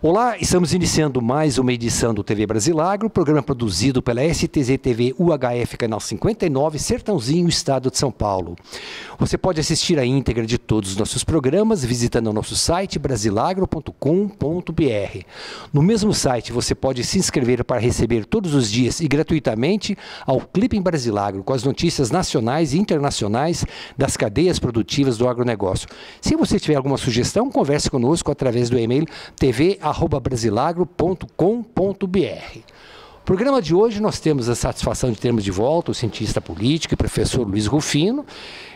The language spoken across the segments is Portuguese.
Olá, estamos iniciando mais uma edição do TV Brasilagro, programa produzido pela STZ TV UHF, canal 59, Sertãozinho, Estado de São Paulo. Você pode assistir a íntegra de todos os nossos programas visitando o nosso site brasilagro.com.br. No mesmo site você pode se inscrever para receber todos os dias e gratuitamente ao Clipping Brasilagro com as notícias nacionais e internacionais das cadeias produtivas do agronegócio. Se você tiver alguma sugestão, converse conosco através do e-mail tv@brasilagro.com.br. No programa de hoje nós temos a satisfação de termos de volta o cientista político e professor Luiz Rufino,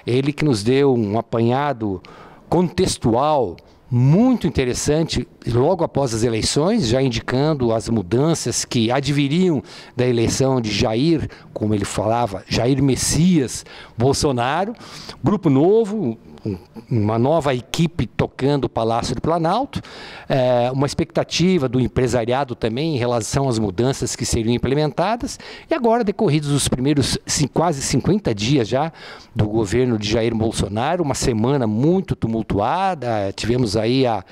ele que nos deu um apanhado contextual muito interessante logo após as eleições, já indicando as mudanças que adviriam da eleição de Jair, como ele falava, Jair Messias Bolsonaro, grupo novo, uma nova equipe tocando o Palácio do Planalto, uma expectativa do empresariado também em relação às mudanças que seriam implementadas, e agora, decorridos os primeiros quase 50 dias já do governo de Jair Bolsonaro, uma semana muito tumultuada, tivemos aí a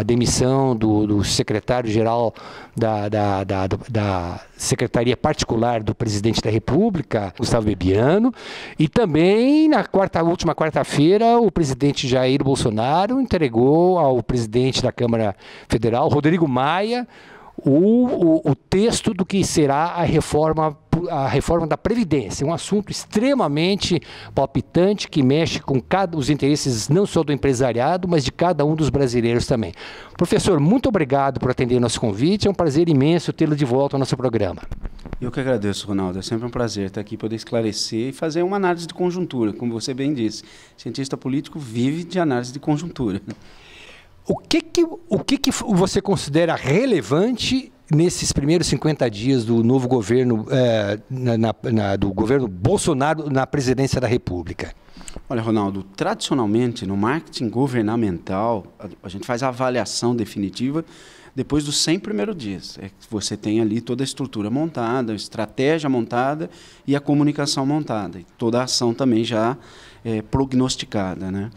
demissão do secretário-geral da Secretaria Particular do Presidente da República, Gustavo Bebiano, e também na última quarta-feira o presidente Jair Bolsonaro entregou ao presidente da Câmara Federal, Rodrigo Maia, o texto do que será a reforma da Previdência, um assunto extremamente palpitante que mexe com os interesses não só do empresariado, mas de cada um dos brasileiros também. Professor, muito obrigado por atender o nosso convite, é um prazer imenso tê-lo de volta ao nosso programa. Eu que agradeço, Ronaldo, é sempre um prazer estar aqui, poder esclarecer e fazer uma análise de conjuntura, como você bem disse. Cientista político vive de análise de conjuntura. O que você considera relevante nesses primeiros 50 dias do novo governo, do governo Bolsonaro na presidência da República? Olha, Ronaldo, tradicionalmente no marketing governamental, a gente faz a avaliação definitiva depois dos 100 primeiros dias. Você tem ali toda a estrutura montada, a estratégia montada e a comunicação montada. E toda a ação também já prognosticada, né?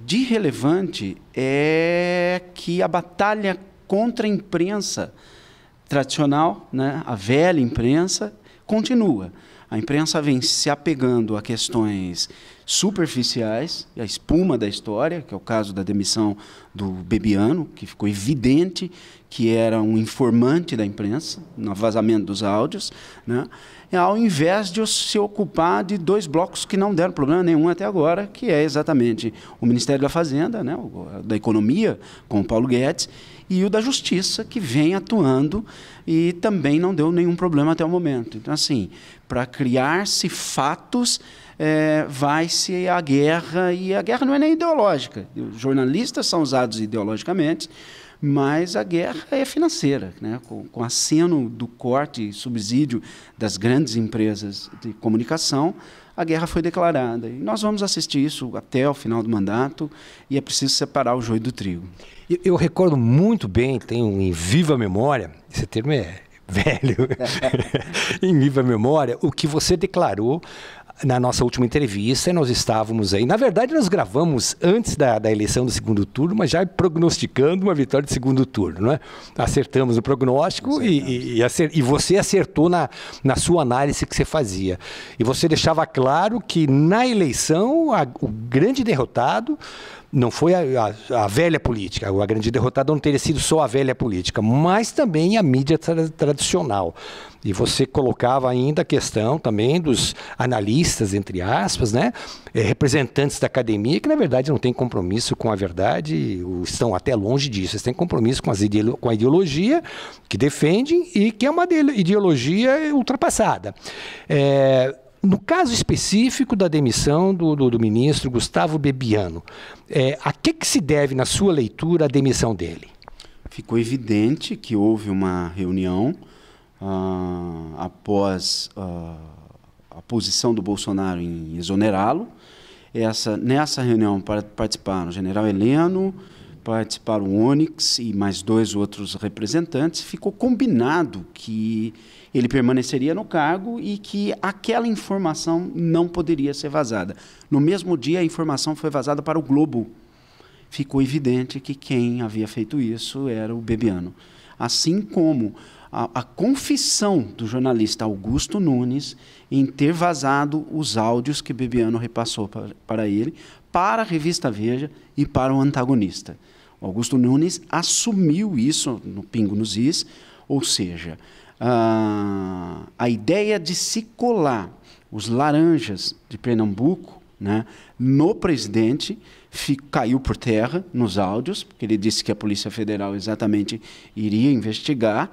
De relevante é que a batalha contra a imprensa tradicional, né, a velha imprensa, continua. A imprensa vem se apegando a questões superficiais, a espuma da história, que é o caso da demissão do Bebiano, que ficou evidente que era um informante da imprensa, no vazamento dos áudios, né, ao invés de se ocupar de dois blocos que não deram problema nenhum até agora, que é exatamente o Ministério da Fazenda, né, da Economia, com o Paulo Guedes, e o da Justiça, que vem atuando e também não deu nenhum problema até o momento. Então, assim, para criar-se fatos, vai-se a guerra, e a guerra não é nem ideológica. Os jornalistas são usados ideologicamente, mas a guerra é financeira, né? Com aceno do corte e subsídio das grandes empresas de comunicação, a guerra foi declarada. E nós vamos assistir isso até o final do mandato, e é preciso separar o joio do trigo. Eu recordo muito bem, tenho em viva memória, esse termo é velho, em viva memória, o que você declarou na nossa última entrevista. Nós estávamos aí, na verdade nós gravamos antes da eleição do segundo turno, mas já prognosticando uma vitória de segundo turno, não é? Acertamos o prognóstico e você acertou na sua análise que você fazia. E você deixava claro que na eleição o grande derrotado não foi a velha política, a grande derrotada não teria sido só a velha política, mas também a mídia tradicional. E você colocava ainda a questão também dos analistas, entre aspas, né, representantes da academia, que na verdade não têm compromisso com a verdade, estão até longe disso, eles têm compromisso com a ideologia que defendem e que é uma ideologia ultrapassada. No caso específico da demissão do ministro Gustavo Bebiano, a que se deve, na sua leitura, a demissão dele? Ficou evidente que houve uma reunião após a posição do Bolsonaro em exonerá-lo. Nessa reunião participaram o general Heleno, participaram o Onyx e mais 2 outros representantes. Ficou combinado que ele permaneceria no cargo e que aquela informação não poderia ser vazada. No mesmo dia, a informação foi vazada para o Globo, ficou evidente que quem havia feito isso era o Bebiano. Assim como a confissão do jornalista Augusto Nunes em ter vazado os áudios que Bebiano repassou para ele, para a revista Veja e para o antagonista. O Augusto Nunes assumiu isso no Pingo nos Is, ou seja, a ideia de se colar os laranjas de Pernambuco, né, no presidente, caiu por terra nos áudios, porque ele disse que a Polícia Federal exatamente iria investigar,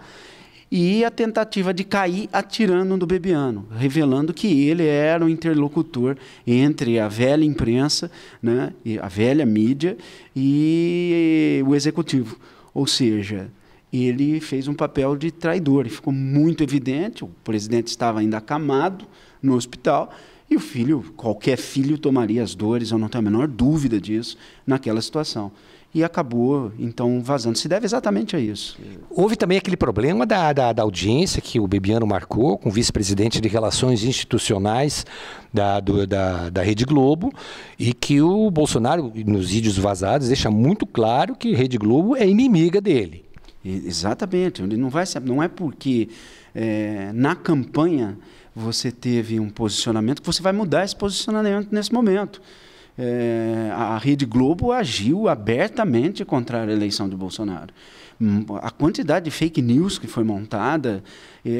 e a tentativa de cair atirando no Bebiano, revelando que ele era o interlocutor entre a velha imprensa, né, a velha mídia e o executivo. Ou seja, ele fez um papel de traidor, e ficou muito evidente, o presidente estava ainda acamado no hospital, e o filho, qualquer filho tomaria as dores, eu não tenho a menor dúvida disso, naquela situação. E acabou, então, vazando. Se deve exatamente a isso. Houve também aquele problema da audiência que o Bebiano marcou com o vice-presidente de Relações Institucionais da Rede Globo, e que o Bolsonaro, nos vídeos vazados, deixa muito claro que a Rede Globo é inimiga dele. Exatamente. Não é porque na campanha você teve um posicionamento que você vai mudar esse posicionamento nesse momento. A Rede Globo agiu abertamente contra a eleição de Bolsonaro. A quantidade de fake news que foi montada,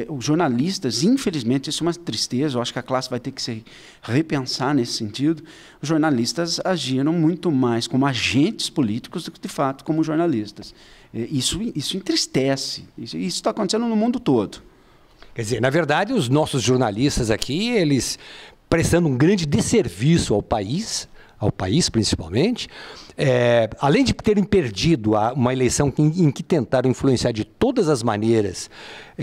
os jornalistas, infelizmente, isso é uma tristeza, eu acho que a classe vai ter que se repensar nesse sentido, os jornalistas agiram muito mais como agentes políticos do que, de fato, como jornalistas. Isso entristece, isso está acontecendo no mundo todo. Quer dizer, na verdade, os nossos jornalistas aqui, eles prestando um grande desserviço ao país principalmente, além de terem perdido uma eleição em que tentaram influenciar de todas as maneiras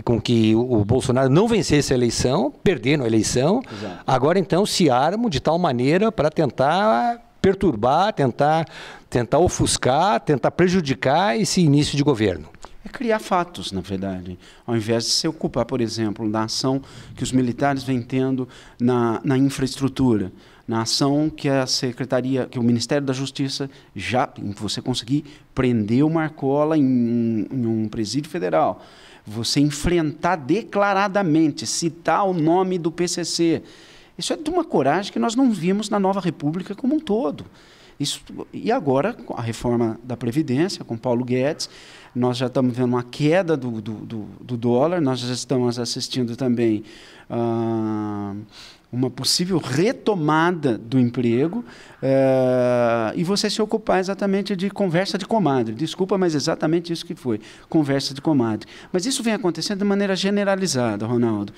com que o Bolsonaro não vencesse a eleição, perderam a eleição. Exato. Agora então se armam de tal maneira para tentar perturbar, tentar ofuscar, tentar prejudicar esse início de governo. É criar fatos, na verdade, ao invés de se ocupar, por exemplo, da ação que os militares vêm tendo na infraestrutura, na ação que a Secretaria, que o Ministério da Justiça já, você conseguir prender o Marcola em um presídio federal, você enfrentar declaradamente, citar o nome do PCC. Isso é de uma coragem que nós não vimos na Nova República como um todo. E agora, com a reforma da Previdência, com Paulo Guedes, nós já estamos vendo uma queda do dólar, nós já estamos assistindo também uma possível retomada do emprego, e você se ocupar exatamente de conversa de comadre. Desculpa, mas exatamente isso que foi, conversa de comadre. Mas isso vem acontecendo de maneira generalizada, Ronaldo.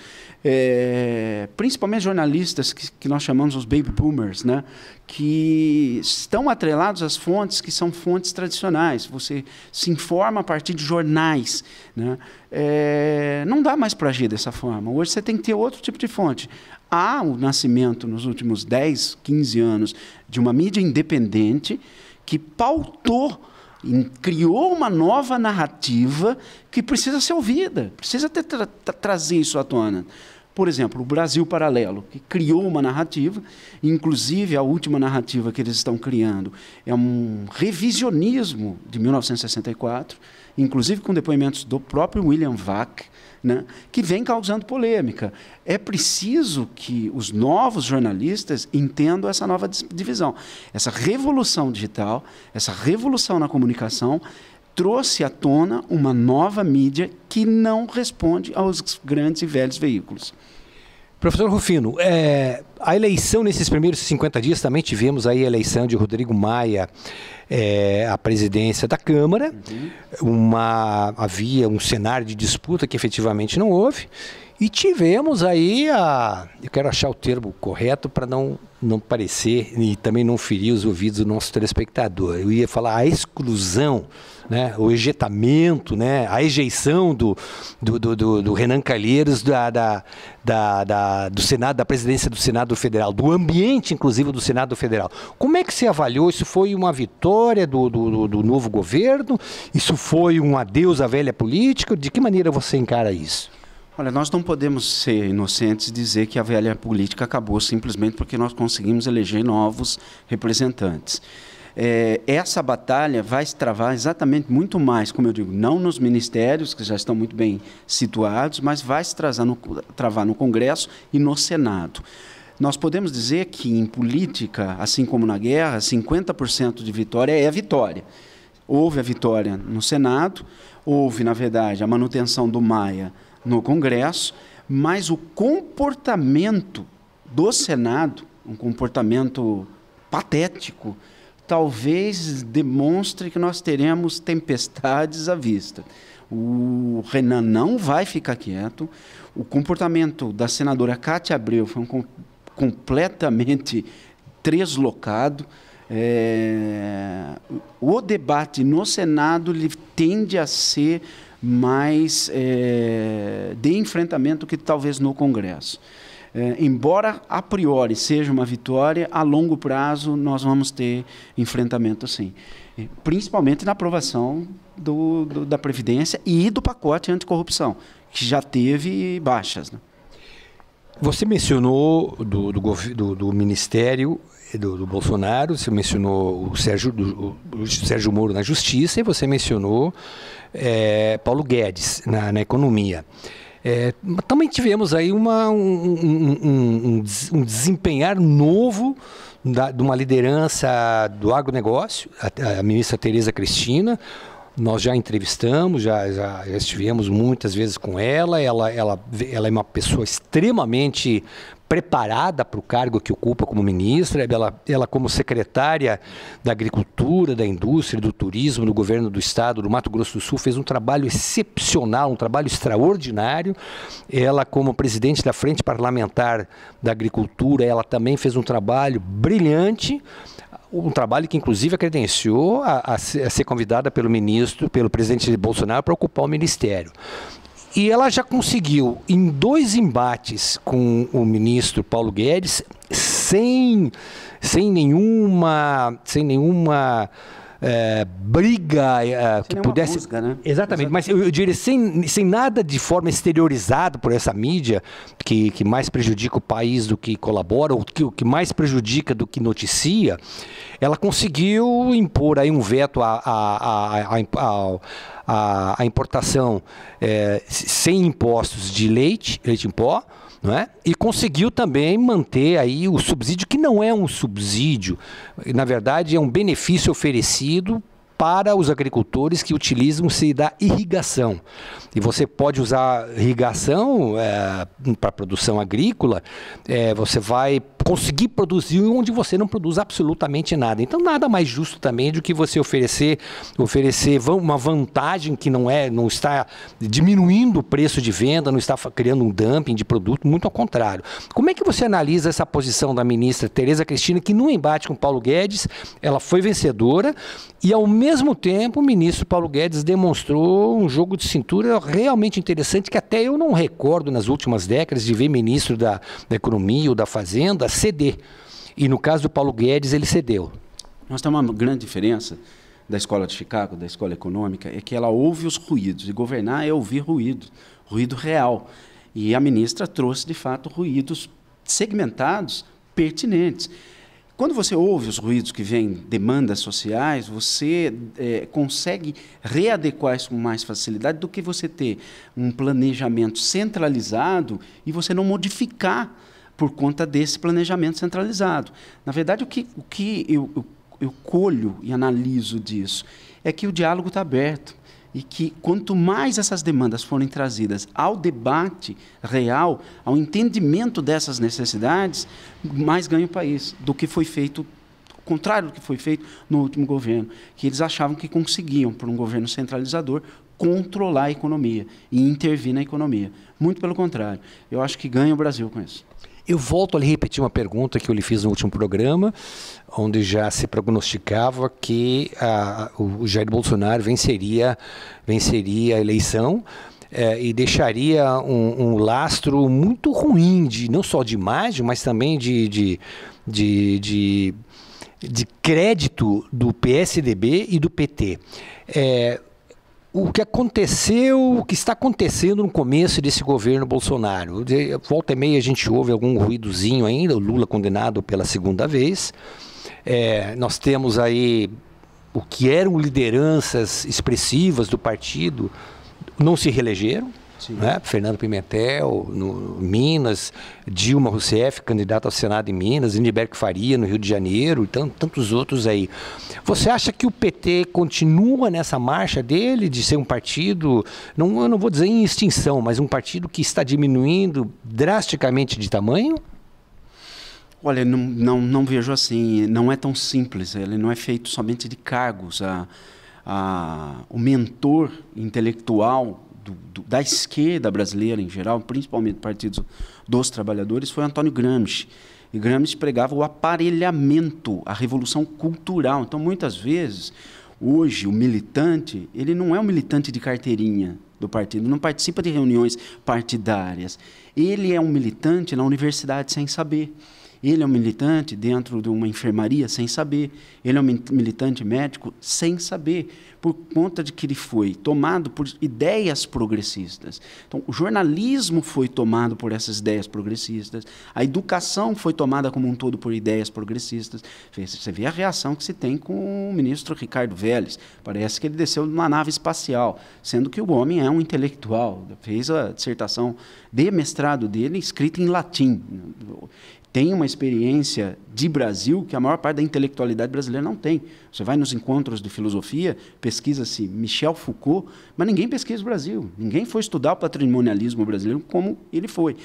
Principalmente jornalistas que nós chamamos os baby boomers, né? Que estão atrelados às fontes que são fontes tradicionais. Você se informa a partir de jornais, né? Não dá mais para agir dessa forma. Hoje você tem que ter outro tipo de fonte. Há o nascimento, nos últimos 10, 15 anos, de uma mídia independente que pautou, criou uma nova narrativa que precisa ser ouvida, precisa trazer isso à tona. Por exemplo, o Brasil Paralelo, que criou uma narrativa, inclusive a última narrativa que eles estão criando é um revisionismo de 1964, inclusive com depoimentos do próprio William Vac, né, que vem causando polêmica. É preciso que os novos jornalistas entendam essa nova divisão. Essa revolução digital, essa revolução na comunicação, trouxe à tona uma nova mídia que não responde aos grandes e velhos veículos. Professor Rufino, a eleição nesses primeiros 50 dias, também tivemos aí a eleição de Rodrigo Maia à presidência da Câmara. Havia um cenário de disputa que efetivamente não houve. E tivemos aí eu quero achar o termo correto para não parecer e também não ferir os ouvidos do nosso telespectador. Eu ia falar a exclusão, né, o ejetamento, né, a ejeição do Renan Calheiros do Senado, da presidência do Senado Federal, do ambiente, inclusive, do Senado Federal. Como é que você avaliou? Isso foi uma vitória do novo governo? Isso foi um adeus à velha política? De que maneira você encara isso? Olha, nós não podemos ser inocentes e dizer que a velha política acabou simplesmente porque nós conseguimos eleger novos representantes. essa batalha vai se travar exatamente muito mais, como eu digo, não nos ministérios, que já estão muito bem situados, mas vai se travar no Congresso e no Senado. Nós podemos dizer que, em política, assim como na guerra, 50% de vitória é a vitória. Houve a vitória no Senado, houve, na verdade, a manutenção do Maia no Congresso, mas o comportamento do Senado, um comportamento patético, talvez demonstre que nós teremos tempestades à vista. O Renan não vai ficar quieto. O comportamento da senadora Cátia Abreu foi completamente deslocado. O debate no Senado ele tende a ser mais de enfrentamento que talvez no Congresso. Embora a priori seja uma vitória, a longo prazo nós vamos ter enfrentamento sim. Principalmente na aprovação da Previdência e do pacote anticorrupção, que já teve baixas, né? Você mencionou do Ministério do Bolsonaro, você mencionou o Sérgio Moro na Justiça e você mencionou Paulo Guedes na Economia. Também tivemos aí um desempenhar novo de uma liderança do agronegócio, a ministra Tereza Cristina. Nós já entrevistamos, já estivemos muitas vezes com ela. Ela é uma pessoa extremamente preparada para o cargo que ocupa como ministra. Ela como secretária da Agricultura, da Indústria, do Turismo, do Governo do Estado do Mato Grosso do Sul, fez um trabalho excepcional, um trabalho extraordinário. Ela como presidente da Frente Parlamentar da Agricultura, ela também fez um trabalho brilhante. Um trabalho que, inclusive, a credenciou a ser convidada pelo presidente Bolsonaro para ocupar o ministério. E ela já conseguiu, em 2 embates com o ministro Paulo Guedes, sem nenhuma briga que pudesse... Busca, né? Exatamente, mas eu diria sem nada de forma exteriorizada por essa mídia que mais prejudica o país do que colabora, ou que mais prejudica do que noticia. Ela conseguiu impor aí um veto à importação sem impostos de leite em pó, não é? E conseguiu também manter aí o subsídio, que não é um subsídio, na verdade é um benefício oferecido para os agricultores que utilizam-se da irrigação. E você pode usar irrigação para produção agrícola, você vai conseguir produzir onde você não produz absolutamente nada. Então, nada mais justo também do que você oferecer uma vantagem que não está diminuindo o preço de venda, não está criando um dumping de produto, muito ao contrário. Como é que você analisa essa posição da ministra Tereza Cristina, que no embate com Paulo Guedes, ela foi vencedora e, ao mesmo tempo, o ministro Paulo Guedes demonstrou um jogo de cintura realmente interessante, que até eu não recordo nas últimas décadas de ver ministro da Economia ou da Fazenda ceder. E no caso do Paulo Guedes, ele cedeu. Nós temos uma grande diferença da escola de Chicago, da escola econômica, é que ela ouve os ruídos, e governar é ouvir ruído real. E a ministra trouxe, de fato, ruídos segmentados, pertinentes. Quando você ouve os ruídos que vêm, demandas sociais, você consegue readequar isso com mais facilidade do que você ter um planejamento centralizado e você não modificar por conta desse planejamento centralizado. Na verdade, o que eu colho e analiso disso é que o diálogo está aberto e que quanto mais essas demandas forem trazidas ao debate real, ao entendimento dessas necessidades, mais ganha o país do que foi feito, o contrário do que foi feito no último governo, que eles achavam que conseguiam, por um governo centralizador, controlar a economia e intervir na economia. Muito pelo contrário. Eu acho que ganha o Brasil com isso. Eu volto a lhe repetir uma pergunta que eu lhe fiz no último programa, onde já se prognosticava que o Jair Bolsonaro venceria a eleição e deixaria um lastro muito ruim, não só de imagem, mas também de crédito do PSDB e do PT. O que está acontecendo no começo desse governo Bolsonaro? Volta e meia a gente ouve algum ruídozinho ainda, o Lula condenado pela segunda vez, Nós temos aí o que eram lideranças expressivas do partido, não se reelegeram. Né? Fernando Pimentel, no Minas, Dilma Rousseff, candidata ao Senado em Minas, Lindeberg Faria, no Rio de Janeiro, e tantos outros aí. Você acha que o PT continua nessa marcha dele, de ser um partido, eu não vou dizer em extinção, mas um partido que está diminuindo drasticamente de tamanho? Olha, não vejo assim, não é tão simples, ele não é feito somente de cargos. O mentor intelectual da esquerda brasileira em geral, principalmente partidos dos trabalhadores, foi Antônio Gramsci. E Gramsci pregava o aparelhamento, a revolução cultural. Então, muitas vezes, hoje, o militante, ele não é um militante de carteirinha do partido, não participa de reuniões partidárias. Ele é um militante na universidade sem saber. Ele é um militante dentro de uma enfermaria sem saber. Ele é um militante médico sem saber, por conta de que ele foi tomado por ideias progressistas. Então, o jornalismo foi tomado por essas ideias progressistas, a educação foi tomada como um todo por ideias progressistas. Você vê a reação que se tem com o ministro Ricardo Vélez. Parece que ele desceu de uma nave espacial, sendo que o homem é um intelectual. Fez a dissertação de mestrado dele escrita em latim. Tem uma experiência de Brasil que a maior parte da intelectualidade brasileira não tem. Você vai nos encontros de filosofia, pesquisa-se Michel Foucault, mas ninguém pesquisa o Brasil. Ninguém foi estudar o patrimonialismo brasileiro como ele foi.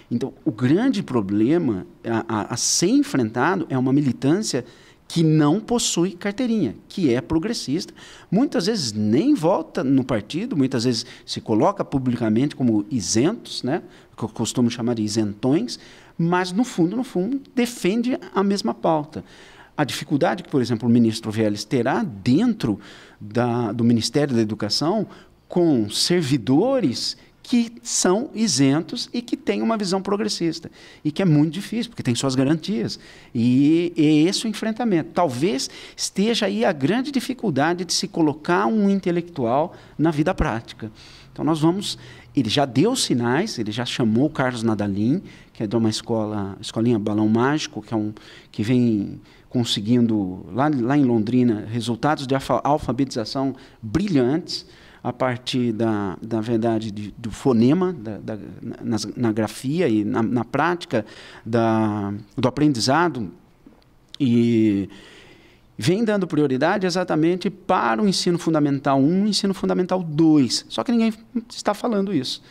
Então, o grande problema a ser enfrentado é uma militância que não possui carteirinha, que é progressista. Muitas vezes nem vota no partido, muitas vezes se coloca publicamente como isentos, né? Que eu costumo chamar de isentões, mas, no fundo, defende a mesma pauta. A dificuldade que, por exemplo, o ministro Vélez terá dentro do Ministério da Educação com servidores que são isentos e que têm uma visão progressista. E que é muito difícil, porque tem suas garantias. E é esse o enfrentamento. Talvez esteja aí a grande dificuldade de se colocar um intelectual na vida prática. Então, nós vamos... Ele já deu sinais, ele já chamou o Carlos Nadalim, que é de uma escolinha Balão Mágico, que vem conseguindo, lá em Londrina, resultados de alfabetização brilhantes, a partir da verdade do fonema, na grafia e na prática do aprendizado, e vem dando prioridade exatamente para o ensino fundamental 1 e ensino fundamental 2. Só que ninguém está falando isso.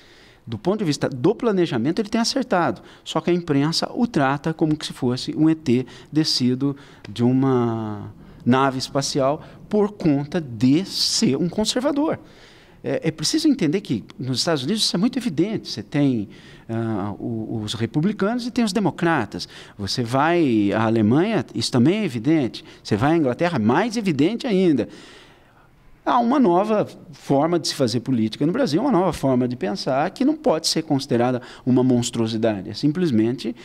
Do ponto de vista do planejamento, ele tem acertado. Só que a imprensa o trata como se fosse um ET descido de uma nave espacial por conta de ser um conservador. É preciso entender que nos Estados Unidos isso é muito evidente. Você tem os republicanos e tem os democratas. Você vai à Alemanha, isso também é evidente. Você vai à Inglaterra, mais evidente ainda. Há uma nova forma de se fazer política no Brasil, uma nova forma de pensar que não pode ser considerada uma monstruosidade. É simplesmente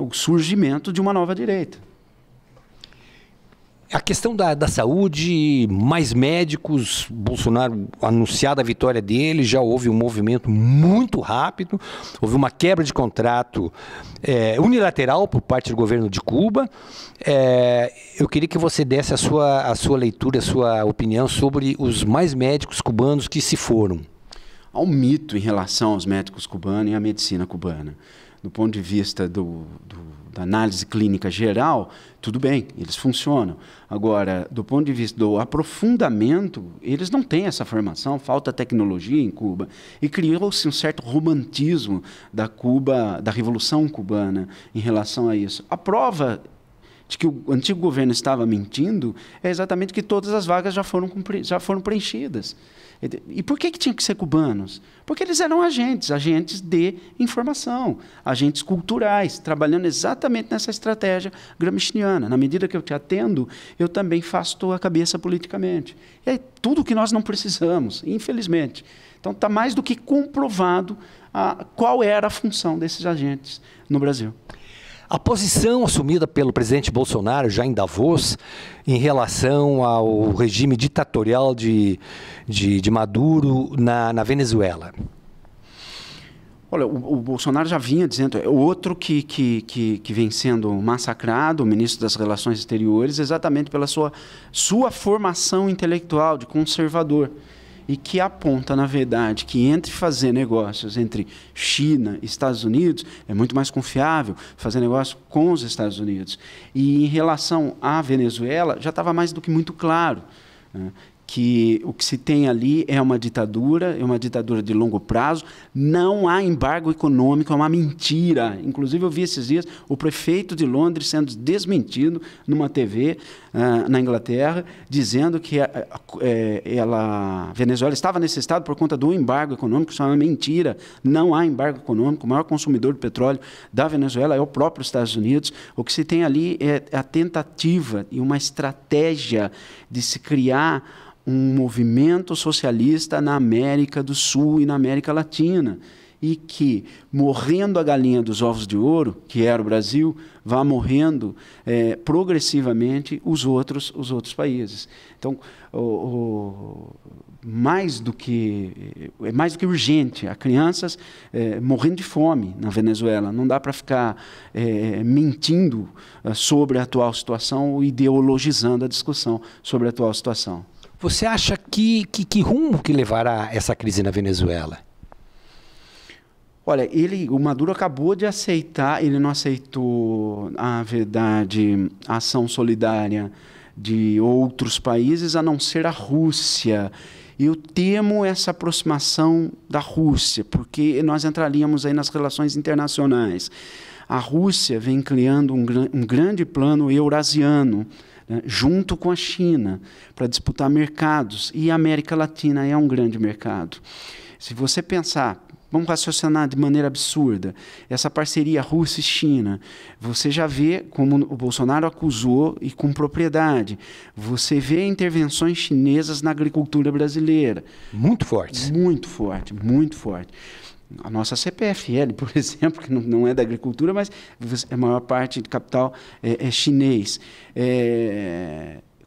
o surgimento de uma nova direita. A questão da saúde, mais médicos, Bolsonaro anunciada a vitória dele, já houve um movimento muito rápido, houve uma quebra de contrato unilateral por parte do governo de Cuba. Eu queria que você desse a sua leitura, a sua opinião sobre os mais médicos cubanos que se foram. Há um mito em relação aos médicos cubanos e à medicina cubana. Do ponto de vista da análise clínica geral, tudo bem, eles funcionam. Agora, do ponto de vista do aprofundamento, eles não têm essa formação, falta tecnologia em Cuba. E criou-se um certo romantismo da Revolução Cubana em relação a isso. A prova de que o antigo governo estava mentindo é exatamente que todas as vagas já foram preenchidas. E por que tinha que ser cubanos? Porque eles eram agentes de informação, agentes culturais, trabalhando exatamente nessa estratégia gramsciana. Na medida que eu te atendo, eu também faço tua cabeça politicamente. E é tudo que nós não precisamos, infelizmente. Então, está mais do que comprovado qual era a função desses agentes no Brasil. A posição assumida pelo presidente Bolsonaro, já em Davos, em relação ao regime ditatorial de Maduro na Venezuela. Olha, o Bolsonaro já vinha dizendo, é outro que vem sendo massacrado, o ministro das Relações Exteriores, exatamente pela sua formação intelectual de conservador, e que aponta, na verdade, que entre fazer negócios entre China e Estados Unidos é muito mais confiável fazer negócio com os Estados Unidos. E em relação à Venezuela, já estava mais do que muito claro, né, que o que se tem ali é uma ditadura de longo prazo, não há embargo econômico, é uma mentira. Inclusive, eu vi esses dias o prefeito de Londres sendo desmentido numa TV na Inglaterra, dizendo que a Venezuela estava necessitada por conta do embargo econômico. Isso é uma mentira, não há embargo econômico. O maior consumidor de petróleo da Venezuela é o próprio Estados Unidos. O que se tem ali é a tentativa e uma estratégia de se criar um movimento socialista na América do Sul e na América Latina, e que, morrendo a galinha dos ovos de ouro, que era o Brasil, vá morrendo progressivamente os outros países. Então, é mais do que urgente. Há crianças morrendo de fome na Venezuela. Não dá para ficar mentindo sobre a atual situação ou ideologizando a discussão sobre a atual situação. Você acha que rumo que levará essa crise na Venezuela? Olha, o Maduro acabou de aceitar, ele não aceitou, na verdade, a ação solidária de outros países, a não ser a Rússia. Eu temo essa aproximação da Rússia, porque nós entraríamos aí nas relações internacionais. A Rússia vem criando um grande plano eurasiano, né, junto com a China, para disputar mercados, e a América Latina é um grande mercado. Se você pensar, vamos raciocinar de maneira absurda, essa parceria Rússia e China, você já vê, como o Bolsonaro acusou, e com propriedade, você vê intervenções chinesas na agricultura brasileira. Muito fortes. Muito forte, muito forte. A nossa CPFL, por exemplo, que não é da agricultura, mas a maior parte de capital é chinês,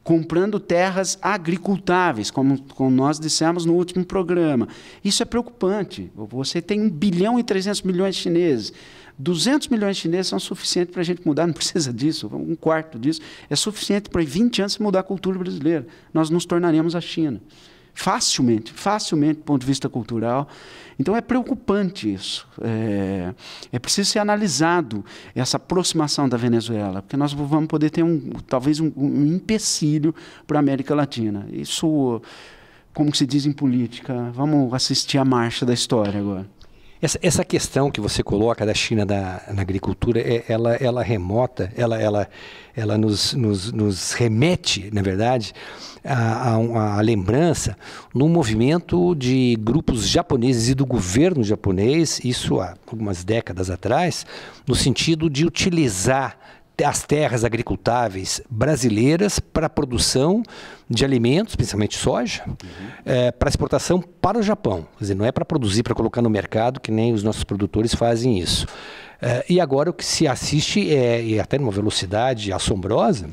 comprando terras agricultáveis, como nós dissemos no último programa. Isso é preocupante. Você tem 1 bilhão e 300 milhões de chineses. 200 milhões de chineses são suficientes para a gente mudar, não precisa disso, 1/4 disso. É suficiente para 20 anos mudar a cultura brasileira. Nós nos tornaremos a China. Facilmente, do ponto de vista cultural. Então é preocupante isso. É preciso ser analisado essa aproximação da Venezuela, porque nós vamos poder ter talvez um empecilho para a América Latina. Isso, como se diz em política, vamos assistir a marcha da história agora. Essa questão que você coloca da China na agricultura, ela remota, ela nos remete, na verdade, a lembrança num movimento de grupos japoneses e do governo japonês, isso há algumas décadas atrás, no sentido de utilizar as terras agricultáveis brasileiras para a produção de alimentos, principalmente soja, para exportação para o Japão. Quer dizer, não é para produzir, para colocar no mercado, que nem os nossos produtores fazem isso. E agora o que se assiste e até numa velocidade assombrosa,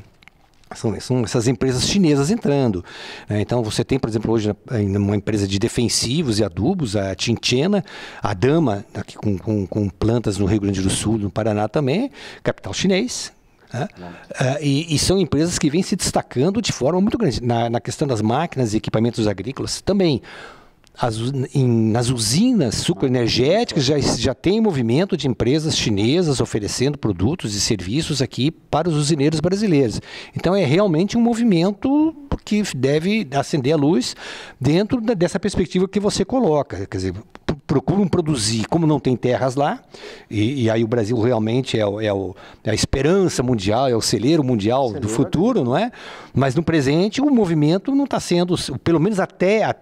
são essas empresas chinesas entrando. Então você tem, por exemplo, hoje uma empresa de defensivos e adubos, a Tinchena, a Dama, aqui com plantas no Rio Grande do Sul, no Paraná também, capital chinês. E são empresas que vêm se destacando de forma muito grande. Na questão das máquinas e equipamentos agrícolas também. Nas usinas sucroenergéticas já tem movimento de empresas chinesas oferecendo produtos e serviços aqui para os usineiros brasileiros. Então é realmente um movimento que deve acender a luz dentro dessa perspectiva que você coloca. Quer dizer, procuram produzir, como não tem terras lá, e aí o Brasil realmente é a esperança mundial, é o celeiro mundial do futuro, não é? Mas no presente o movimento não está sendo, pelo menos até a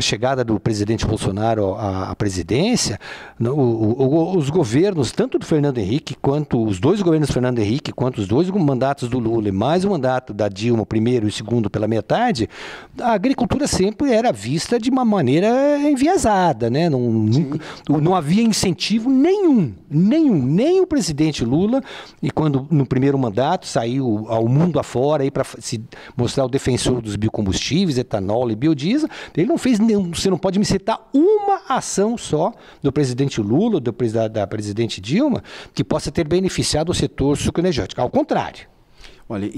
chegada do presidente Bolsonaro à presidência, os governos, tanto do Fernando Henrique, quanto os dois governos do Fernando Henrique, quanto os dois mandatos do Lula, e mais o mandato da Dilma, o primeiro e o segundo pela metade, a agricultura sempre era vista de uma maneira enviesada. defasada, né? Não havia incentivo nenhum, nem o presidente Lula, e quando no primeiro mandato saiu ao mundo afora para se mostrar o defensor dos biocombustíveis, etanol e biodiesel, ele não fez nenhum. Você não pode me citar uma ação só do presidente Lula, da presidente Dilma, que possa ter beneficiado o setor sucroenergético. Ao contrário. Olha,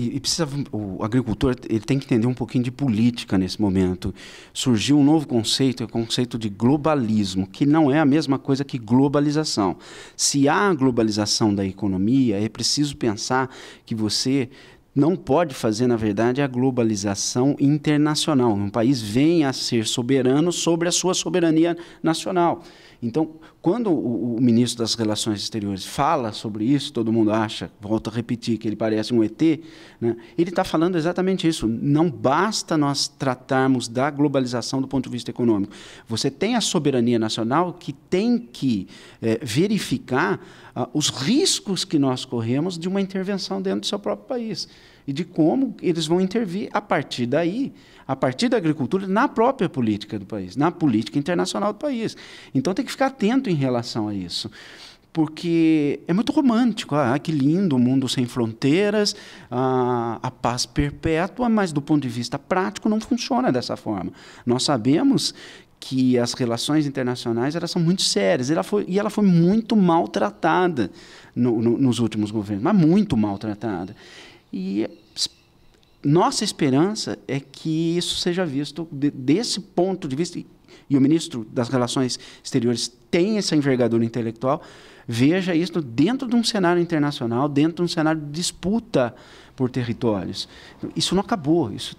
o agricultor ele tem que entender um pouquinho de política nesse momento. Surgiu um novo conceito, o conceito de globalismo, que não é a mesma coisa que globalização. Se há globalização da economia, é preciso pensar que você não pode fazer, na verdade, a globalização internacional. Um país vem a ser soberano sobre a sua soberania nacional. Então, quando o ministro das Relações Exteriores fala sobre isso, todo mundo acha, volto a repetir, que ele parece um ET, né? Ele está falando exatamente isso. Não basta nós tratarmos da globalização do ponto de vista econômico. Você tem a soberania nacional que tem que verificar os riscos que nós corremos de uma intervenção dentro do seu próprio país e de como eles vão intervir a partir daí, a partir da agricultura, na própria política do país, na política internacional do país. Então, tem que ficar atento em relação a isso, porque é muito romântico. Que lindo, o mundo sem fronteiras, a paz perpétua, mas, do ponto de vista prático, não funciona dessa forma. Nós sabemos que as relações internacionais elas são muito sérias, ela foi muito maltratada nos últimos governos, mas muito maltratada. E nossa esperança é que isso seja visto desse ponto de vista, e o ministro das Relações Exteriores tem essa envergadura intelectual, veja isso dentro de um cenário internacional, dentro de um cenário de disputa por territórios. Isso não acabou, isso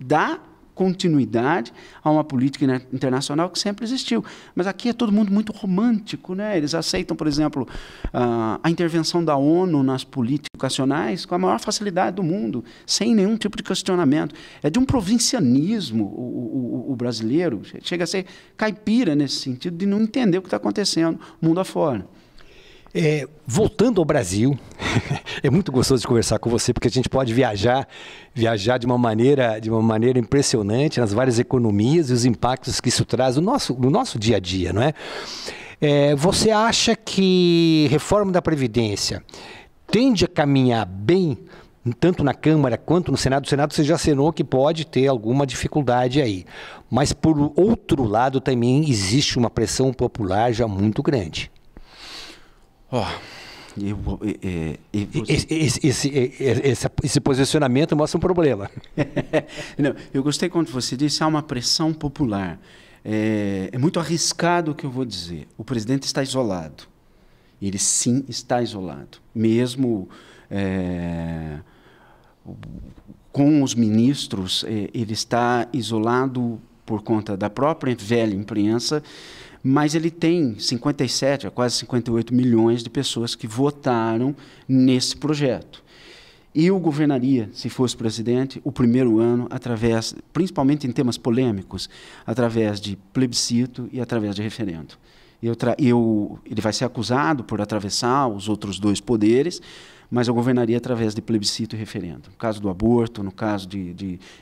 dá continuidade a uma política internacional que sempre existiu. Mas aqui é todo mundo muito romântico, né? Eles aceitam, por exemplo, a intervenção da ONU nas políticas educacionais com a maior facilidade do mundo, sem nenhum tipo de questionamento. É de um provincianismo o brasileiro, chega a ser caipira nesse sentido, de não entender o que está acontecendo mundo afora. Voltando ao Brasil, é muito gostoso de conversar com você, porque a gente pode viajar de uma maneira impressionante nas várias economias e os impactos que isso traz no nosso dia a dia, não é? Você acha que reforma da Previdência tende a caminhar bem, tanto na Câmara quanto no Senado? O Senado você já assinou que pode ter alguma dificuldade aí, mas por outro lado também existe uma pressão popular já muito grande. Esse posicionamento mostra um problema. Não, eu gostei quando você disse há uma pressão popular. É muito arriscado o que eu vou dizer. O presidente está isolado. Ele sim está isolado. Mesmo com os ministros, ele está isolado por conta da própria velha imprensa, mas ele tem 57, quase 58 milhões de pessoas que votaram nesse projeto. Eu governaria, se fosse presidente, o primeiro ano, principalmente em temas polêmicos, através de plebiscito e através de referendo. Ele vai ser acusado por atravessar os outros dois poderes, mas eu governaria através de plebiscito e referendo. No caso do aborto, no caso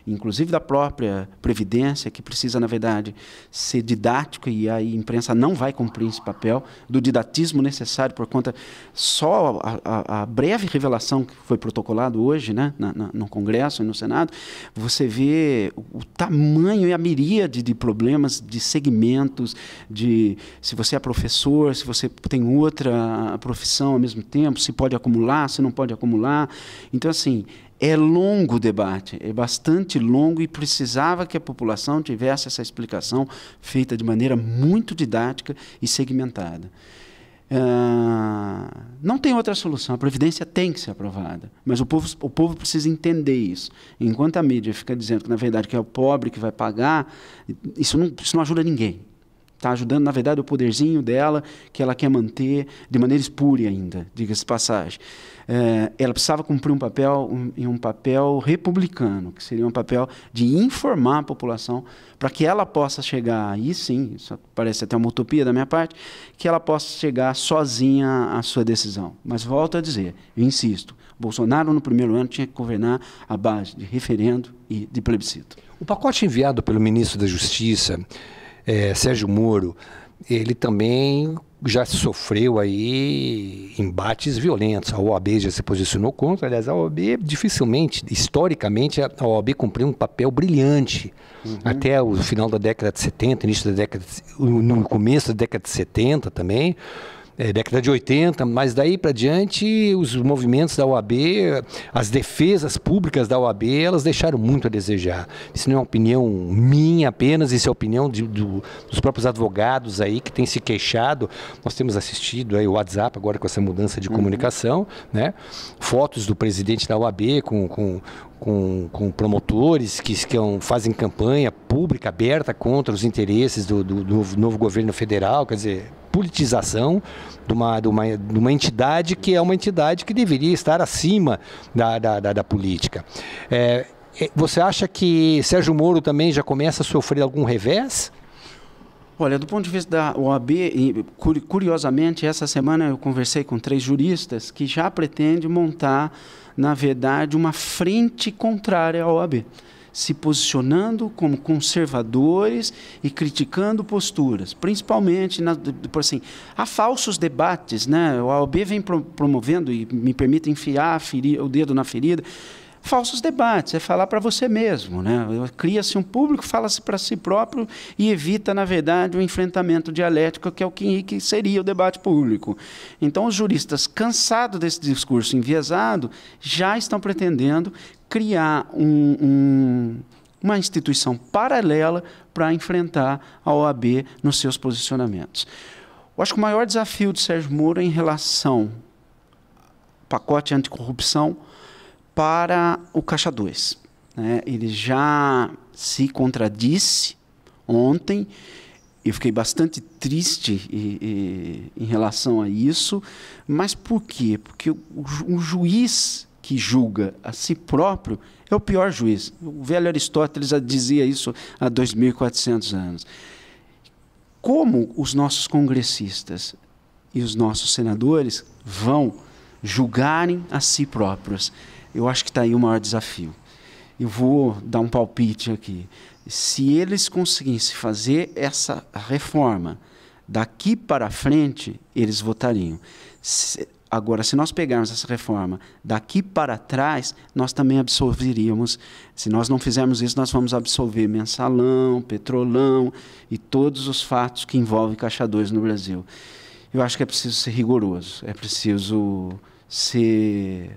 inclusive da própria Previdência, que precisa, na verdade, ser didático, e a imprensa não vai cumprir esse papel do didatismo necessário por conta só a breve revelação que foi protocolado hoje, né, no Congresso e no Senado, você vê o tamanho e a miríade de problemas, de segmentos, se você é professor, se você tem outra profissão ao mesmo tempo, se pode acumular, se não pode acumular. Então, assim, é longo o debate, é bastante longo, e precisava que a população tivesse essa explicação feita de maneira muito didática e segmentada. Não tem outra solução, a Previdência tem que ser aprovada, mas o povo precisa entender isso. Enquanto a mídia fica dizendo que, na verdade, que é o pobre que vai pagar, isso não ajuda ninguém. está ajudando, na verdade, o poderzinho dela, que ela quer manter de maneira espúria ainda, diga-se de passagem. Ela precisava cumprir um papel republicano, que seria um papel de informar a população, para que ela possa chegar, aí sim, isso parece até uma utopia da minha parte, que ela possa chegar sozinha à sua decisão. Mas volto a dizer, eu insisto, Bolsonaro no primeiro ano tinha que governar à base de referendo e de plebiscito. O pacote enviado pelo ministro da Justiça, Sérgio Moro, ele também já sofreu aí embates violentos. A OAB já se posicionou contra. Aliás, a OAB dificilmente, historicamente, a OAB cumpriu um papel brilhante. Até o final da década de 70, no começo da década de 70 também, década de 80, mas daí para diante os movimentos da OAB, as defesas públicas da OAB, elas deixaram muito a desejar. Isso não é uma opinião minha apenas, isso é a opinião dos próprios advogados aí que têm se queixado. Nós temos assistido aí o WhatsApp agora com essa mudança de comunicação, né? Fotos do presidente da OAB com promotores que fazem campanha pública aberta contra os interesses do novo governo federal, quer dizer, politização de uma entidade que é uma entidade que deveria estar acima da política. Você acha que Sérgio Moro também já começa a sofrer algum revés? Olha, do ponto de vista da OAB, curiosamente, essa semana eu conversei com 3 juristas que já pretendem montar, na verdade, uma frente contrária à OAB, se posicionando como conservadores e criticando posturas, principalmente, por assim, há falsos debates, né? A OAB vem promovendo, e me permite enfiar o dedo na ferida, falsos debates, é falar para você mesmo, né? Cria-se um público, fala-se para si próprio e evita, na verdade, o enfrentamento dialético, que é o que seria o debate público. Então, os juristas, cansados desse discurso enviesado, já estão pretendendo criar uma instituição paralela para enfrentar a OAB nos seus posicionamentos. Eu acho que o maior desafio de Sérgio Moro é em relação ao pacote anticorrupção para o Caixa 2. Né? Ele já se contradisse ontem. Eu fiquei bastante triste em relação a isso. Mas por quê? Porque o juiz que julga a si próprio é o pior juiz. O velho Aristóteles já dizia isso há 2.400 anos. Como os nossos congressistas e os nossos senadores vão julgarem a si próprios? Eu acho que está aí o maior desafio. Eu vou dar um palpite aqui. Se eles conseguissem fazer essa reforma daqui para frente, eles votariam. Agora, se nós pegarmos essa reforma daqui para trás, nós também absolveríamos. Se nós não fizermos isso, nós vamos absolver Mensalão, Petrolão e todos os fatos que envolvem Caixa 2 no Brasil. Eu acho que é preciso ser rigoroso, é preciso ser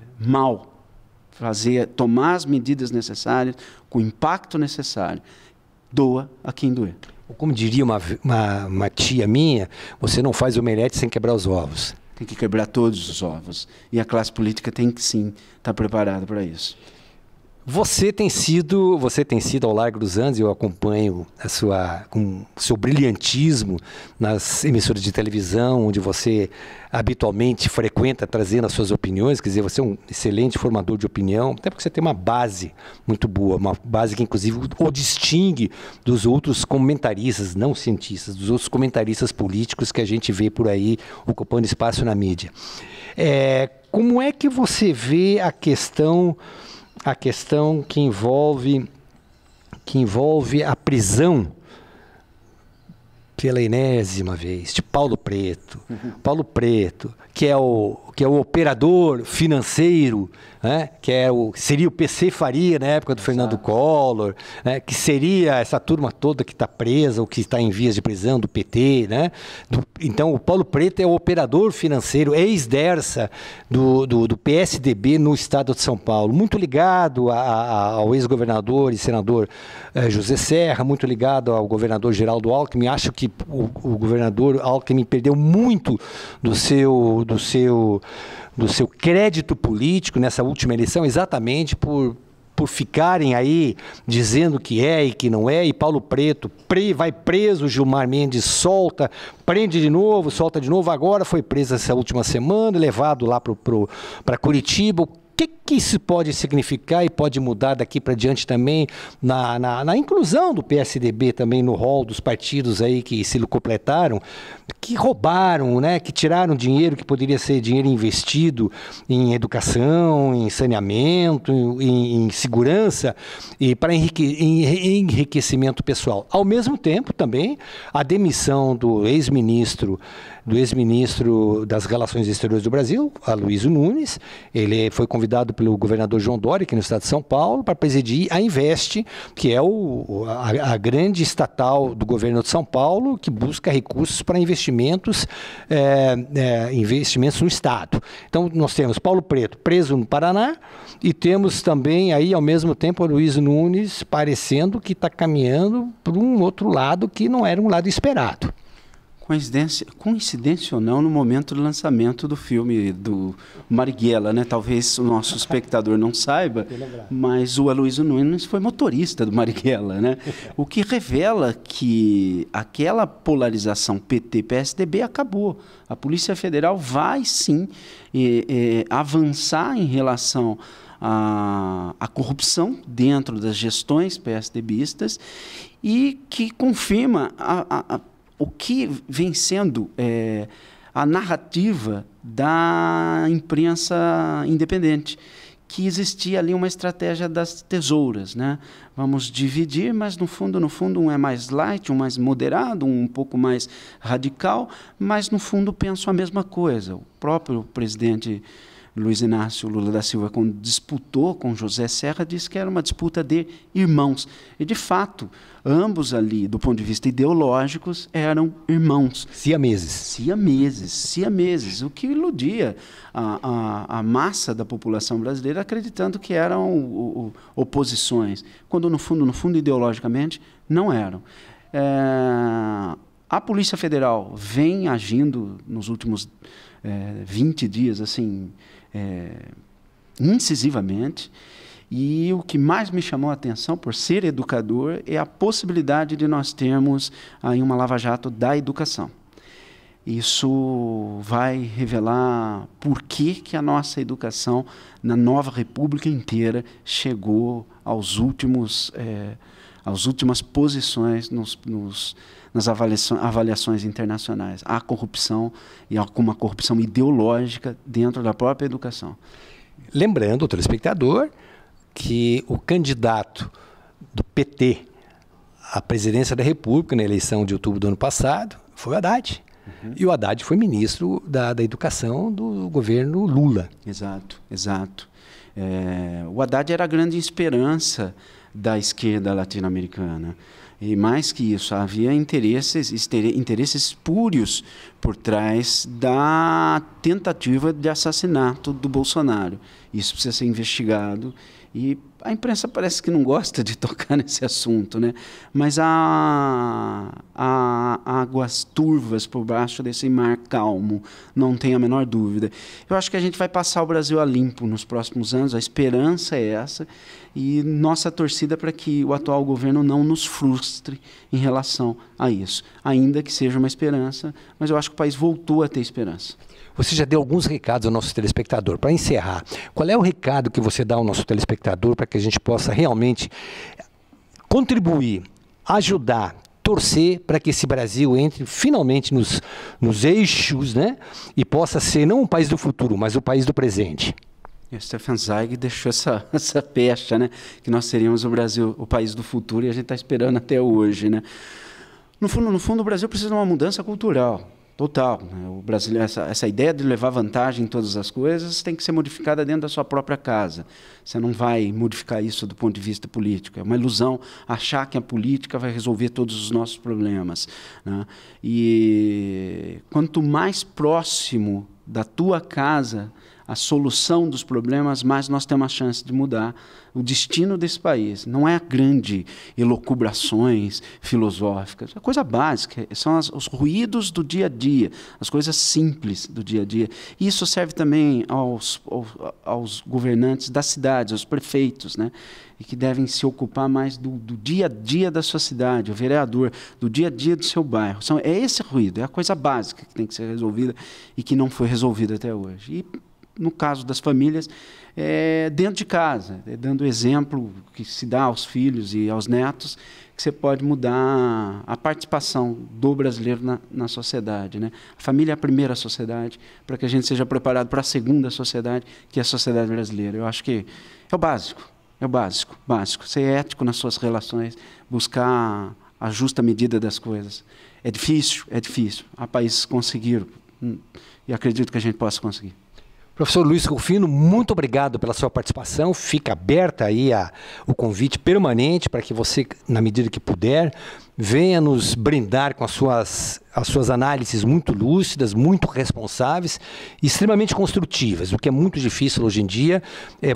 tomar as medidas necessárias, com o impacto necessário. Doa a quem doer. Como diria uma tia minha, você não faz omelete sem quebrar os ovos. Tem que quebrar todos os ovos. E a classe política tem que, sim, estar preparada para isso. Você tem sido ao largo dos anos, eu acompanho com o seu brilhantismo nas emissoras de televisão, onde você habitualmente frequenta trazendo as suas opiniões, quer dizer, você é um excelente formador de opinião, até porque você tem uma base muito boa, uma base que inclusive o distingue dos outros comentaristas, não cientistas, dos outros comentaristas políticos que a gente vê por aí ocupando espaço na mídia. Como é que você vê a questão que envolve a prisão pela enésima vez de Paulo Preto. Paulo Preto, que é o operador financeiro, né? Seria o PC Faria na época do Fernando Collor, né? Que seria essa turma toda que está presa ou que está em vias de prisão do PT. Né? Então, o Paulo Preto é o operador financeiro, ex-Dersa do PSDB no estado de São Paulo, muito ligado ao ex-governador e senador José Serra, muito ligado ao governador Geraldo Alckmin. Acho que o governador Alckmin perdeu muito do seu crédito político nessa última eleição, exatamente por por ficarem aí dizendo que é e que não é, e Paulo Preto vai preso, Gilmar Mendes solta, prende de novo, solta de novo, agora foi preso essa última semana, levado lá para Curitiba. O que isso pode significar e pode mudar daqui para diante também na inclusão do PSDB também no rol dos partidos aí que se completaram, que roubaram, né, que tiraram dinheiro que poderia ser dinheiro investido em educação, em saneamento, em segurança e para enriquecimento pessoal. Ao mesmo tempo também a demissão do ex-ministro das Relações Exteriores do Brasil, Aloysio Nunes. Ele foi convidado pelo governador João Dória, aqui no estado de São Paulo, para presidir a Invest, que é a grande estatal do governo de São Paulo, que busca recursos para investimentos no estado. Então, nós temos Paulo Preto preso no Paraná e temos também aí, ao mesmo tempo, o Aloysio Nunes parecendo que está caminhando para um outro lado que não era um lado esperado. Coincidência ou não, no momento do lançamento do filme do Marighella, né? Talvez o nosso espectador não saiba, mas o Aloysio Nunes foi motorista do Marighella, né? O que revela que aquela polarização PT-PSDB acabou. A Polícia Federal vai, sim, avançar em relação à corrupção dentro das gestões PSDBistas e que confirma o que vem sendo a narrativa da imprensa independente, que existia ali uma estratégia das tesouras, né? Vamos dividir, mas no fundo, um é mais light, um mais moderado, um pouco mais radical, mas no fundo pensam a mesma coisa. O próprio presidente Luiz Inácio Lula da Silva, quando disputou com José Serra, disse que era uma disputa de irmãos. E, de fato, ambos ali, do ponto de vista ideológico, eram irmãos. Siameses, o que iludia a massa da população brasileira, acreditando que eram oposições, quando, no fundo, ideologicamente, não eram. A Polícia Federal vem agindo nos últimos 20 dias, assim, incisivamente, e o que mais me chamou a atenção, por ser educador, é a possibilidade de nós termos aí uma lava-jato da educação. Isso vai revelar por que a nossa educação na nova república inteira chegou às últimas posições nas avaliações internacionais. Há corrupção, e há uma corrupção ideológica dentro da própria educação. Lembrando ao telespectador que o candidato do PT à presidência da República na eleição de outubro do ano passado foi o Haddad. Uhum. E o Haddad foi ministro da Educação do governo Lula. Exato. O Haddad era a grande esperança da esquerda latino-americana. E mais que isso, havia interesses espúrios por trás da tentativa de assassinato do Bolsonaro. Isso precisa ser investigado. E a imprensa parece que não gosta de tocar nesse assunto, né? Mas há águas turvas por baixo desse mar calmo, não tenho a menor dúvida. Eu acho que a gente vai passar o Brasil a limpo nos próximos anos, a esperança é essa, e nossa torcida para que o atual governo não nos frustre em relação a isso, ainda que seja uma esperança, mas eu acho que o país voltou a ter esperança. Você já deu alguns recados ao nosso telespectador. Para encerrar, qual é o recado que você dá ao nosso telespectador para que a gente possa realmente contribuir, ajudar, torcer para que esse Brasil entre finalmente nos eixos, né? E possa ser não o país do futuro, mas o país do presente? O Stefan Zweig deixou essa pecha, né? Que nós seríamos o Brasil, o país do futuro, e a gente está esperando até hoje, né? No fundo, o Brasil precisa de uma mudança cultural. Total. Né? O brasileiro, essa ideia de levar vantagem em todas as coisas tem que ser modificada dentro da sua própria casa. Você não vai modificar isso do ponto de vista político. É uma ilusão achar que a política vai resolver todos os nossos problemas. Né? E quanto mais próximo da tua casa a solução dos problemas, mais nós temos a chance de mudar o destino desse país. Não é grande elucubrações filosóficas, é coisa básica, são os ruídos do dia a dia, as coisas simples do dia a dia. E isso serve também aos governantes das cidades, aos prefeitos, né? E que devem se ocupar mais do dia a dia da sua cidade, o vereador, do dia a dia do seu bairro. É esse ruído, é a coisa básica que tem que ser resolvida e que não foi resolvida até hoje. E, no caso das famílias, dentro de casa, dando exemplo que se dá aos filhos e aos netos, que você pode mudar a participação do brasileiro na sociedade, né? A família é a primeira sociedade, para que a gente seja preparado para a segunda sociedade, que é a sociedade brasileira. Eu acho que é o básico. É o básico, básico. Ser ético nas suas relações, buscar a justa medida das coisas. É difícil, é difícil. Há países que conseguiram e acredito que a gente possa conseguir. Professor Luiz Rufino, muito obrigado pela sua participação. Fica aberta aí o convite permanente para que você, na medida que puder, venha nos brindar com as suas análises muito lúcidas, muito responsáveis e extremamente construtivas. O que é muito difícil hoje em dia é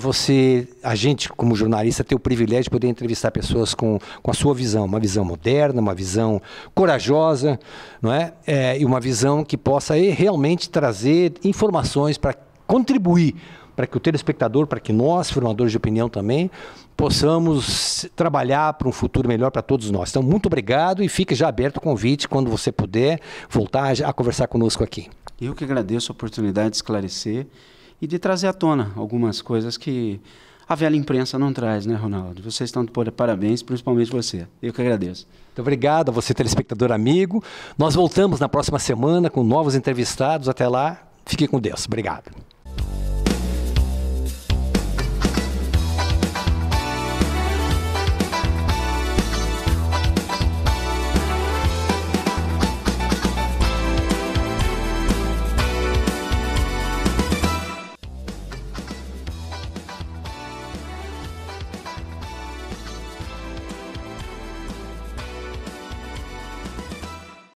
a gente, como jornalista, ter o privilégio de poder entrevistar pessoas com a sua visão, uma visão moderna, uma visão corajosa, não é? E uma visão que possa realmente trazer informações para contribuir para que o telespectador, para que nós, formadores de opinião também, possamos trabalhar para um futuro melhor para todos nós. Então, muito obrigado e fique já aberto o convite quando você puder voltar a conversar conosco aqui. Eu que agradeço a oportunidade de esclarecer e de trazer à tona algumas coisas que a velha imprensa não traz, né, Ronaldo? Vocês estão de parabéns, principalmente você. Eu que agradeço. Muito obrigado a você, telespectador amigo. Nós voltamos na próxima semana com novos entrevistados. Até lá, fique com Deus. Obrigado.